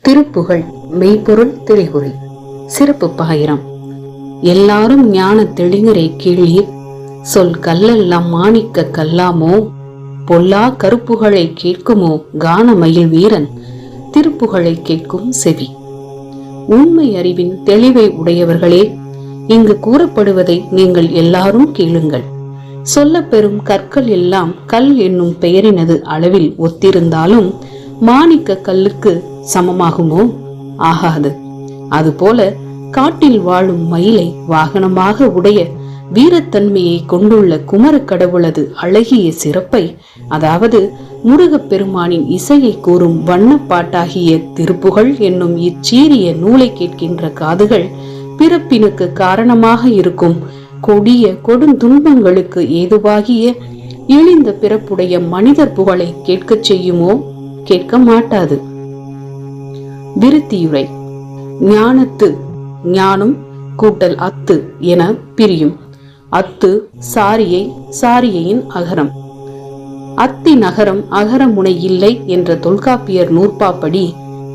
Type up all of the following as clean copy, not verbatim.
திருப்புகழ் மெய்ப்பொருள் திரைகுறி சிறப்பு பாயிரம். எல்லாரும் ஞான தெளிஞரை கீழீர், சொல் கல்லெல்லாம் மாணிக்க கல்லாமோ, பொல்லா கருப்புகளை கேட்குமோ கானமயில் வீரன், திருப்புகழை கேட்கும் செவி. உண்மை அறிவின் தெளிவை உடையவர்களே, இங்கு கூறப்படுவதை நீங்கள் எல்லாரும் கேளுங்கள். சொல்லப்பெறும் கற்கள் எல்லாம் கல் என்னும் பெயரினது அளவில் ஒத்திருந்தாலும் மாணிக்க கல்லுக்கு சமமாகுமோ? ஆகாது. அதுபோல காட்டில் வாழும் மயிலை வாகனமாக உடைய வீரத்தன்மையை கொண்டுள்ள குமர கடவுளது அழகிய சிறப்பை, அதாவது முருகப்பெருமானின் இசையை கூறும் வண்ணப்பாட்டாகிய திருப்புகழ் என்னும் இச்சீரிய நூலை கேட்கின்ற காதுகள் பிறப்பினுக்கு காரணமாக இருக்கும் கொடிய கொடுந்துன்பங்களுக்கு ஏதுவாகிய இழிந்த பிறப்புடைய மனிதர் புகழை கேட்கச் செய்யுமோ? கேட்க மாட்டாது. விருத்தியுரை. ஞானத்து ஞானம் கூட்டல் அத்து என பிரியும். அத்து சாரியை, சாரியையின் அகரம். அத்தின் அகரம் அகரமுனை இல்லை என்ற தொல்காப்பியர் நூற்பாப்படி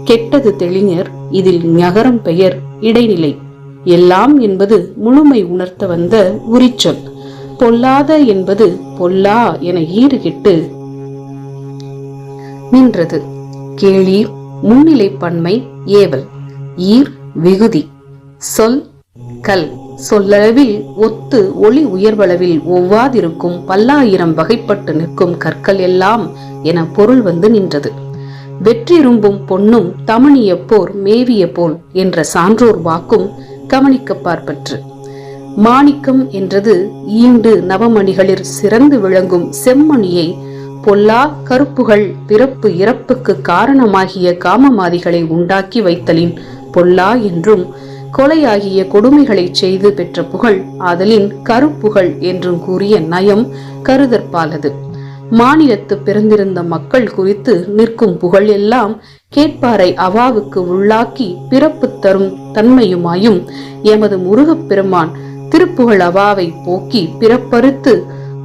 கெட்டது தெளிஞர், இதில் ஞகரம் பெயர் இடைநிலை. எல்லாம் என்பது முழுமை உணர்த்த வந்த உரிச்சொல். பொல்லாத என்பது பொல்லா என ஈறுகெட்டு நின்றது. கேளீர் முன்னிலை பன்மை ஏவல். ஈர் விகுதி. சொல் கல் சொல்லளவில் ஒத்து ஒளி உயர்வளவில் ஒவ்வாதிருக்கும் பல்லாயிரம் வகைப்பட்டு நிற்கும் கற்கள் எல்லாம் என பொருள் வந்து நின்றது. வெற்றிரும்பும் பொன்னும் தமணிய போர் மேவிய போல் என்ற சான்றோர் வாக்கும் கவனிக்க பார்ப்பற்று. மாணிக்கம் என்றது ஈண்டு நவமணிகளில் சிறந்து விளங்கும் செம்மணியை பொல்லா கருப்புகள் பிறப்பு இறப்புக்கு காரணமாகிய காமமாதிகளை உண்டாக்கி வைத்தலின் பொல்லா என்றும், கொலையாகிய கொடுமைகளை செய்து பெற்ற புகழ் ஆதலின் கருப்புகழ் என்றும் கூறிய நயம் கருதற்பாலது. மாநிலத்து பிறந்திருந்த மக்கள் குறித்து நிற்கும் புகழ் எல்லாம் கேட்பாரை அவாவுக்கு உள்ளாக்கி பிறப்பு தரும் தன்மையுமாயும், எமது முருகப்பெருமான் திருப்புகழ் அவாவை போக்கி பிறப்பறுத்து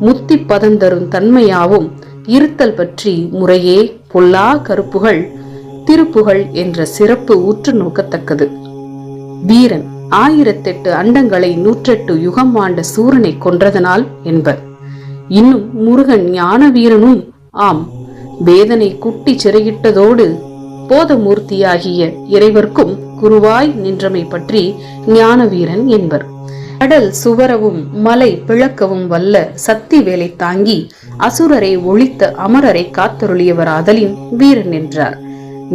முத்தி பதந்தரும் தன்மையாவும் இருத்தல் பற்றி முறையே பொல்லா கருப்புகள் திருப்புகழ் என்ற சிறப்பு உற்று நோக்கத்தக்கது. வீரன் 1008 அண்டங்களை 108 யுகம் ஆண்ட சூரனை கொன்றதனால் என்பர். இன்னும் முருகன் ஞான வீரனும் ஆம், வேதனை குட்டி சிறையிட்டதோடு போதமூர்த்தியாகிய இறைவர்க்கும் குருவாய் நின்றமை பற்றி ஞான வீரன் என்பர். கடல் சுவரவும் மலை பிளக்கவும் வல்ல சக்தி வேலை தாங்கி அசுரரை ஒழித்த அமரரை காத்தருளியவர் ஆதலின் வீரன் என்றார்.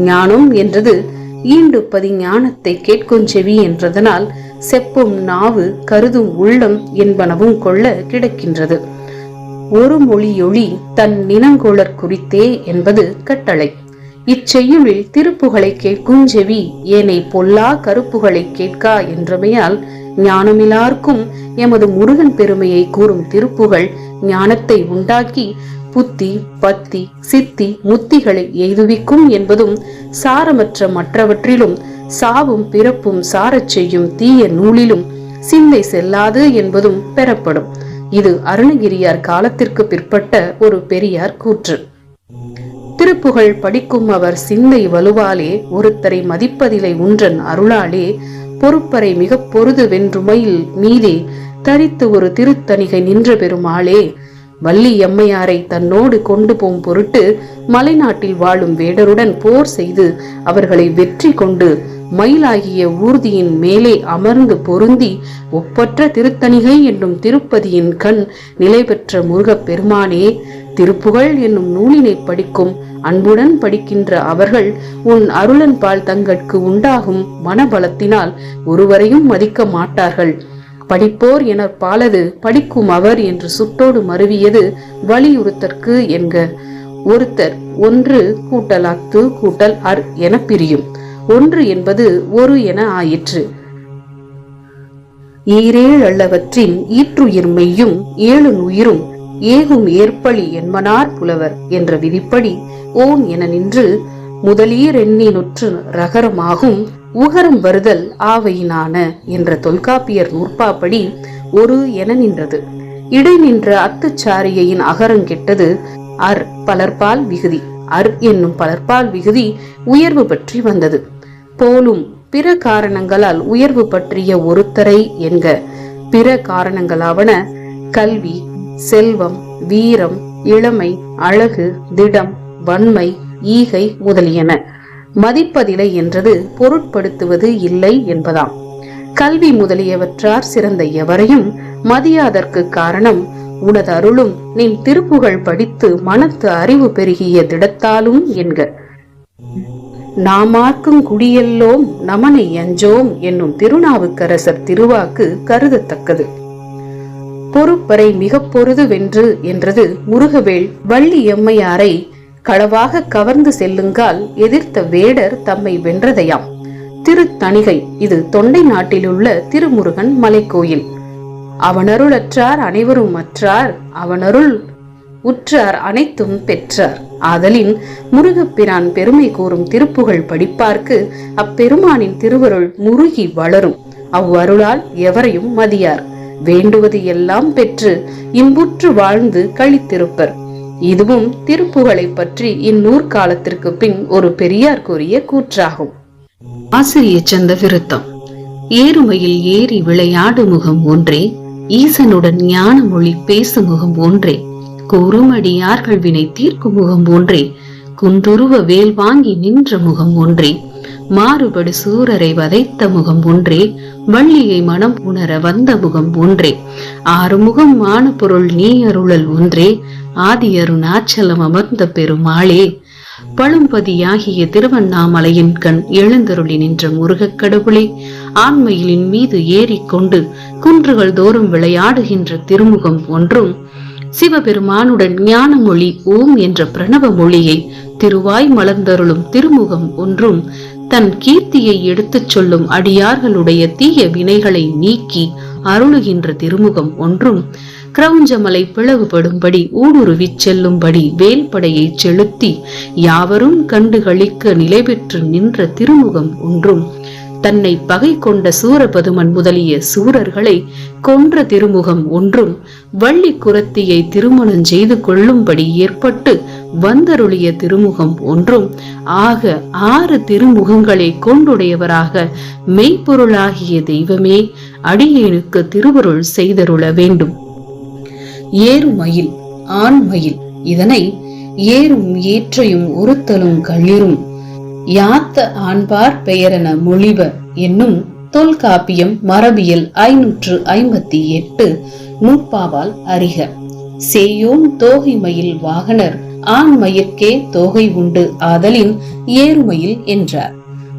ஞானம் என்றது ஈண்டு பதி ஞானத்தை கேட்கும் செவி என்றதனால் செப்பும் நாவு கருதும் உள்ளம் என்பனவும் கொள்ள கிடக்கின்றது. ஒரு மொழியொளி தன் நினங்கோளர் குறித்தே என்பது கட்டளை. இச்செய்யுளில் திருப்புகளை கேட்கும் செவி ஏனை பொல்லா கருப்புகளை கேட்கா என்றமையால் ஞானமிலார்க்கும் எமது முருகன் பெருமையை கூறும் திருப்புகழ் ஞானத்தை உண்டாக்கி புத்தி பத்தி சித்தி முத்திகளை எய்துவிக்கும் என்பதும், சாரமற்ற மற்றவற்றிலும் சாவும் பிறப்பும் சாரச் செய்யும் தீய நூலிலும் சிந்தை செல்லாது என்பதும் பெறப்படும். இது அருணகிரியார் காலத்திற்கு பிற்பட்ட ஒரு பெரியார் கூற்று. திருப்புகழ் படிக்கும் அவர் சிந்தை வலுவாலே ஒருத்தரை மதிப்பதிலை உன்றன் அருளாலே பொறுப்பரை மிக பொருது வென்றுமையில் மீதே தரித்து ஒரு திருத்தணிகை நின்ற பெருமாளே, வள்ளி எம்மையாரை தன்னோடு கொண்டு போம் பொருட்டு மலைநாட்டில் வாழும் வேடருடன் போர் செய்து அவர்களை வெற்றி கொண்டு மயிலாகிய ஊர்தியின் மேலே அமர்ந்து பொருந்தி ஒப்பற்ற திருத்தணிகை என்னும் திருப்பதியின் கண் நிலை பெற்ற முருகப் பெருமானே, திருப்புகழ் என்னும் நூலினை படிக்கும் அன்புடன் படிக்கின்ற அவர்கள் உன் அருளன் பால் தங்களுக்கு உண்டாகும் மனபலத்தினால் ஒருவரையும் மதிக்க மாட்டார்கள். படிப்போர் என பாலது படிக்கும் அவர் என்று சுட்டோடு மருவியது வலியுறுத்தற்கு என்க. ஒருத்தர் ஒன்று கூட்டல் அத்து கூட்டல் அர் என பிரியும். ஒன்று என்பது ஒரு என ஆயிற்று. ஈரேழ் அல்லவற்றின் ஈற்றுயிர் மெய்யும் 7 உயிரும் ஏகும் ஏற்பழி என்பனார் புலவர் என்ற விதிப்படி ஓன் என நின்று முதலீர் எண்ணி நொற்று ரகரமாகும் உகரம் வருதல் ஆவையினான என்ற தொல்காப்பியர் நூற்பாப்படி ஒரு என நின்றது. இடை நின்ற அத்துச்சாரியையின் அகரம் கெட்டது அர் பலர்பால் விகுதி. அர் என்னும் பலர்பால் விகுதி உயர்வு பற்றி வந்தது. போலும் பிற காரணங்களால் உயர்வு பற்றிய ஒருத்தரை என்க. பிற காரணங்களாவன கல்வி, செல்வம், வீரம், இளமை, அழகு, திடம், வன்மை, ஈகை முதலியன. மதிப்பதில்லை என்றது பொருட்படுத்துவது இல்லை என்பதாம். கல்வி முதலியவற்றார் சிறந்த எவரையும் மதியாதற்கு காரணம் உனது அருளும் நின் திருப்புகழ் படித்து மனத்து அறிவு பெருகிய திடத்தாலும் என்க. நாமார்க்கும் குடியெல்லோம் நமனை அஞ்சோம் என்னும் திருநாவுக்கரசர் திருவாக்கு கருதத்தக்கது. பொறுப்பறை மிக பொருது வென்று என்றது முருகவேள் வள்ளி எம்மையாரை களவாக கவர்ந்து செல்லுங்கால் எதிர்த்த வேடர் தம்மை வென்றதையாம். திருத்தணிகை இது தொண்டை நாட்டிலுள்ள திருமுருகன் மலைக்கோயில். அவனருளற்றார் அனைவரும் அற்றார், அவனருள் உற்றார் அனைத்தும் பெற்றார். ஆதலின் முருகப்பிரான் பெருமை கூறும் திருப்புகழ் படிப்பார்க்கு அப்பெருமானின் திருவருள் முருகி வளரும். அவ்வருளால் எவரையும் மதியார். வேண்டுவது எல்லாம் பெற்று இன்புற்று வாழ்ந்து கழித்திருப்பர். இதுவும் திருப்புகழை பற்றி இந்நூற்காலத்திற்கு பின் ஒரு பெரியார் கூறிய கூற்றாகும். ஆசிரிய சந்த விருத்தம். ஏறுமையில் ஏறி விளையாடு முகம் ஒன்றே, ஈசனுடன் ஞான மொழி பேசு முகம் ஒன்றே, கூறுமடியார்கள் வினை தீர்க்கும் முகம் ஒன்றே, குன்றுருவ வேல் வாங்கி நின்ற முகம் ஒன்றே, மாறுபடு சூரரை வதைத்த முகம் ஒன்றே, வள்ளியை மனம் உணர வந்த முகம் ஒன்றே, ஆறுமுகம் மான பொருள் நீ அருளல் ஒன்றே, ஆதி அருணாச்சலம் அமர்ந்த பெருமாளே, பழும்பதியாகிய திருவண்ணாமலையின் கண் எழுந்தருளி நின்ற முருகக் கடவுளே, ஆண்மையிலின் மீது ஏறிக்கொண்டு குன்றுகள் தோறும் விளையாடுகின்ற திருமுகம் ஒன்றும், சிவபெருமானுடன் ஞான மொழி ஓம் என்ற பிரணவ மொழியை திருவாய் மலர்ந்தருளும் திருமுகம் ஒன்றும், தன் கீர்த்தியை எடுத்துச் சொல்லும் அடியார்களுடைய தீய வினைகளை நீக்கி அருளுகின்ற திருமுகம் ஒன்றும், கிரௌஞ்சமலை பிளவுபடும்படி ஊடுருவி செல்லும்படி வேல்படையை செலுத்தி யாவரும் கண்டு களிக்க நிலை பெற்று நின்ற திருமுகம் ஒன்றும், தன்னை பகை கொண்ட சூரபதுமன் முதலிய சூரர்களை கொன்ற திருமுகம் ஒன்றும், வள்ளி குரத்தியை திருமணம் செய்து கொள்ளும்படி ஏற்பட்டு வந்தருளிய திருமுகம் ஒன்றும் ஆக 6 திருமுகங்களை கொண்டுடையவராக மெய்ப்பொருளாகிய தெய்வமே அடியேனுக்கு திருவருள் செய்தருள வேண்டும். ஏறுமயில் ஆண்மயில், இதனை ஏறும் ஏற்றையும் ஒருத்தலும் களிரும் யாத்த ஆண்பார் பெயரென மொழிவ என்னும் தொல்காப்பியம் மரபியல் 558 நூற்பாவால் அறிக. சேயோன் தோகை மயில் வாகனர் ஆண்மயிர்க்கே தோகை உண்டு ஆதலின் ஏறுமயில் என்றார்.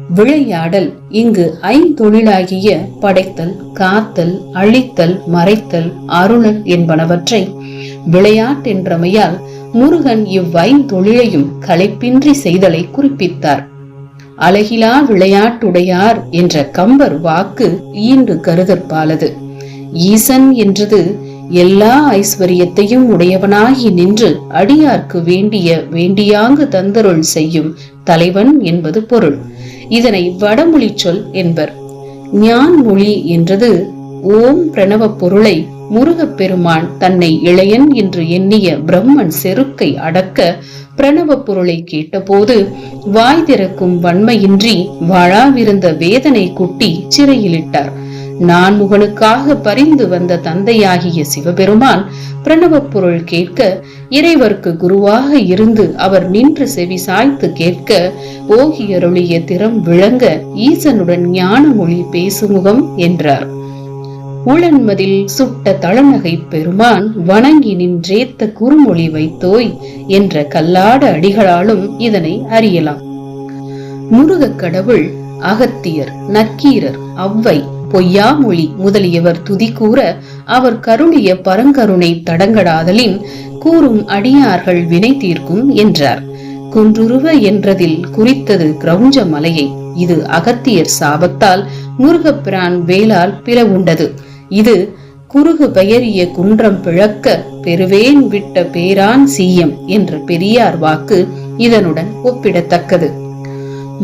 விளையாடல் இங்கு ஐந்தொழிலாகிய படைத்தல், காத்தல், அழித்தல், மறைத்தல், அருளல் என்பனவற்றை விளையாட்டென்றமையால் முருகன் இவ்வைந்தொழிலையும் களைப்பின்றி செய்தலை குறிப்பித்தார். அழகிலா விளையாட்டுடையார் என்ற கம்பர் வாக்கு ஈண்டு கருதற்பாலது. ஈசன் என்றது எல்லா ஐஸ்வரியத்தையும் உடையவனாகி நின்று அடியார்க்கு வேண்டியாங்கு தந்தருள் செய்யும் தலைவன் என்பது பொருள். இதனை வடமொழி சொல் என்பர். ஞான் மொழி என்றது ஓம் பிரணவ பொருளை முருகப்பெருமான் தன்னை இளையன் என்று எண்ணிய பிரம்மன் செருக்கை அடக்க பிரணவ பொருளை கேட்டபோது வாய் திறக்கும் வன்மையின்றி வாழாவிருந்த வேதனை குட்டி சிறையிலிட்டார். நான்முகனுக்காக பரிந்து வந்த தந்தையாகிய சிவபெருமான் பிரணவ பொருள் கேட்க இறைவர்க்கு குருவாக இருந்து அவர் நின்று செவி சாய்த்து கேட்க ஓகியருளிய திறம் விளங்க ஈசனுடன் ஞான மொழி பேசுமுகம் என்றார். உளன்மதில் சுட்ட தளநகை பெருமான் வணங்கி நின்றேத்த குறுமொழி வைத்தோய் என்ற கல்லாட அடிகளாலும் இதனை அறியலாம். முருகக் கடவுள் அகத்தியர், நக்கீரர், ஔவை, பொய்யாமொழி முதலியவர் துதி கூற அவர் கருளிய பரங்கருணை தடங்கடாதலின் கூறும் அடியார்கள் வினை தீர்க்கும் என்றார். குன்றுருவ என்றதில் குறித்தது கிரௌஞ்ச மலையை. இது அகத்தியர் சாபத்தால் முருகப்பிரான் வேளால் பிளவுண்டது. இது குறுகு பெயரிய குன்றம் பிழக்க பெருவேன் விட்ட பேரான் சீயம் என்ற பெரியார் வாக்கு இதனுடன் ஒப்பிடத்தக்கது.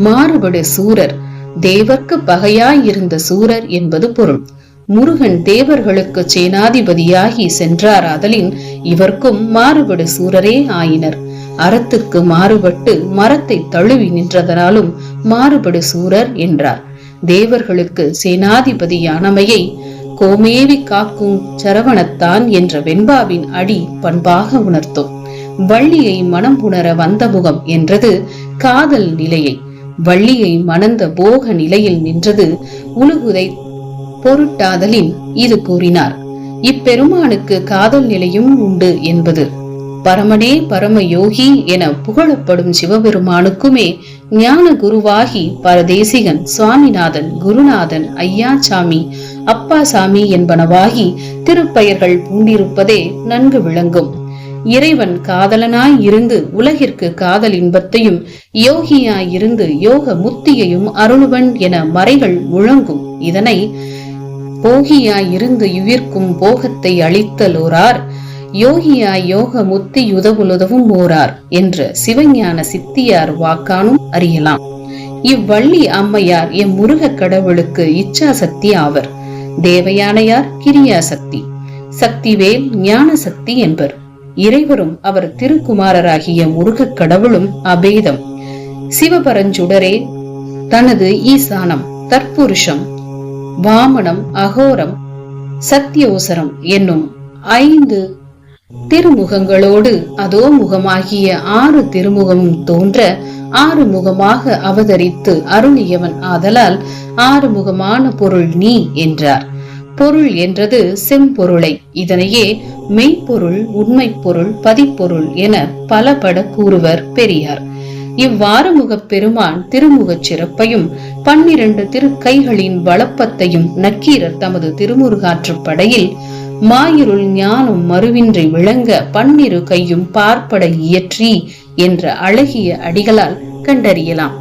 மாறுபடு சூரர், தேவர்க்கு பகையாயிருந்த சூரர் என்பது பொருள். முருகன் தேவர்களுக்கு சேனாதிபதியாகி சென்றாராதலின் இவர்க்கும் மாறுபடு சூரரே ஆயினர். அறத்துக்கு மாறுபட்டு மரத்தை தழுவி நின்றதனாலும் மாறுபடு சூரர் என்றார். தேவர்களுக்கு சேனாதிபதியானமையை கோமேவி காக்கும் சரவணத்தான் என்ற வெண்பாவின் அடி பண்பாக உணர்த்தும். வள்ளியை மனம் புணர வந்த முகம் என்றது காதல் நிலையை. வள்ளியை மணந்த போக நிலையில் நின்றது உலகுதை பொருட்டாதலின் இது கூறினார். இப்பெருமானுக்கு காதல் நிலையும் உண்டு என்பது. பரமனே பரம யோகி என புகழப்படும் சிவபெருமானுக்குமே ஞான குருவாகி பரதேசிகன், சுவாமிநாதன், குருநாதன், ஐயாசாமி, அப்பாசாமி என்பனவாகி திருப்பெயர்கள் பூண்டிருப்பதே நன்கு விளங்கும். இறைவன் காதலனாய் இருந்து உலகிற்கு காதல் இன்பத்தையும், யோகியாய் இருந்து யோக முத்தியையும் அருளுவன் என மறைகள் முழங்கும். இதனை போகியாய் இருந்து உயிர்க்கும் போகத்தை அளித்தலோரார், யோகியாய் யோக முத்தி யுதவுலுதவும் ஓரார் என்ற சிவஞான சித்தியார் வாக்கானும் அறியலாம். இவ்வள்ளி அம்மையார் எம் முருக கடவுளுக்கு இச்சா சக்தி ஆவர். தேவயானையார் கிரியா சக்தி, சக்திவேல் ஞான சக்தி என்பர். இறைவரும் அவர் திருக்குமாரராகிய முருக கடவுளும் அபேதம். சிவபரஞ்சுடரே தனது ஈசானம், தற்புருஷம், வாமனம், அகோரம், சத்தியோசரம் என்னும் 5 திருமுகங்களோடு அதோ முகமாகிய 6 திருமுகமும் தோன்ற 6 முகமாக அவதரித்து அருளியவன் ஆதலால் 6 முகமான பொருள் நீ என்றார். பொருள் என்றது செம்பொருளை. இதனையே மெய்ப்பொருள், உண்மை பொருள், பதிப்பொருள் என பலபட கூறுவர் பெரியார். இவ்வாறு முகப் பெருமான் திருமுகச் சிறப்பையும் 12 திருக்கைகளின் வளப்பத்தையும் நக்கீரர் தமது திருமுருகாற்றுப் படையில் மாயிருள் ஞானம் மறுவின்றி விளங்க 12 கையும் பார்ப்பட இயற்றி என்ற அழகிய அடிகளால் கண்டறியலாம்.